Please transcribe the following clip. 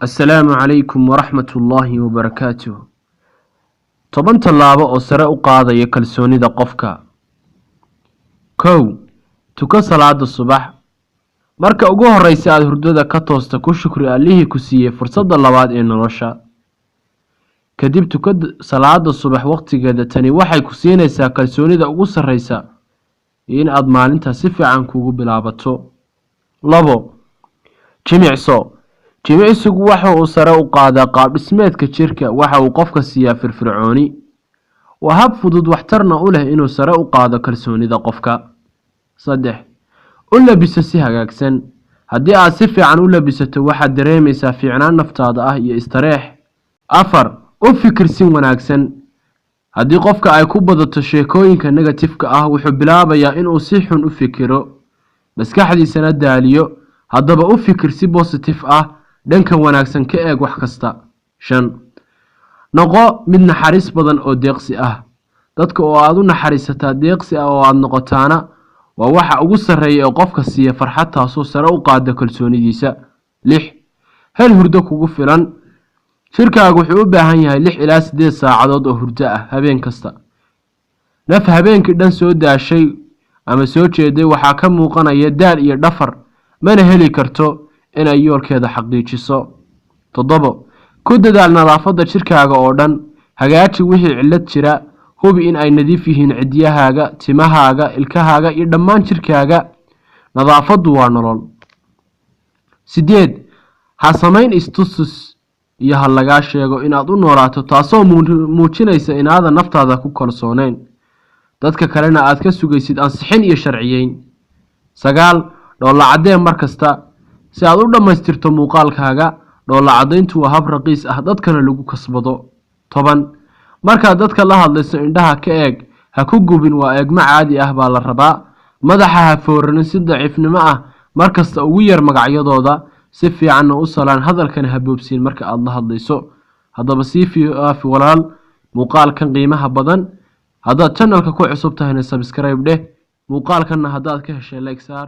السلام عليكم ورحمة الله وبركاته. طبعا طلابة oo sare u qaadaya kalsoonida qofka. kow tuka salaada subax marka ugu horeysa aad hurdada ka toosta ku shukri Allihii ku siiyay fursadda labaad ee nolosha. kadib tuka salaada subax waqtigeeda tani waxay ku siinaysaa kalsoonida ugu sareysa in aad maalinta si fiican kugu bilaabato. labo jimicso jimicsigu waxa uu sare u qaadaa qaab dhismeedka jirka waxa uu qofka siiyaa firfircooni waa hab fudud waxtarna u leh inuu sare u qaado kalsoonida qofka. saddex u labiso si hagaagsan haddii aad si fiican u labisato waxaad dareemaysaa fiicnaan naftaada ah iyo istareex. afar u fikir si wanaagsan haddii qofka ay ku badato sheekooyinka negatifka ah wuxuu bilaabayaa inuu si xun u fikiro maskaxdiisana daaliyo. haddaba u fikir si positive ah dhanka wanaagsan ka eeg wax kasta. shan noqo mid naxariis badan oo deeqsi ah dadka oo aad u naxariisataa deeqsi ah oo aad noqotaana waa waxa ugu sarreeya ee qofka siiya farxad taasoo sare u qaada kalsoonidiisa. lix hel hurdo kugu filan jirkaagu wuxuu u baahan yahay 6 ilaa 8 saacadood oo hurdo ah habeen kasta. naf habeenkii dhan soo daashay ama soo jeeday waxaa ka muuqanaya daal iyo dhafar mana heli karto inay yoolkeeda xaqiijiso. 7 ku dadaal nadaafadda jirkaaga oo dhan hagaaji wixii cillad jira hubi in ay nadiif yihiin cidiyahaaga timahaaga ilkahaaga iyo dhammaan jirkaaga nadaafaddu waa nolol. 8 ha samayn istus iyo ha lagaa sheego inaad u noolaato taasoo muujinaysa inaadan naftaada ku kalsoonayn dadka kalena aad ka sugaysid ansixin iyo sharciyeyn. 9 dhoolla cadeen markasta si aad u dhammaystirto muuqaalkaaga dhoolla cadayntu waa hab raqiis ah dadkana lagu kasbado. 10 markaad dadka la hadlayso indhaha ka eeg ha ku gubin waa eegma caadi ah baa la rabaa madaxa ha fooranin si daciifnimo ah markasta ugu yar magacyadooda si fiicanna u salaan hadalkana ha boobsiin marka aad la hadlayso. haddaba sii fi walaal muuqaalkan qiimaha badan haddaad channelka ku cusub tahayna subscribe dheh muuqaalkanna haddaad ka heshay like saar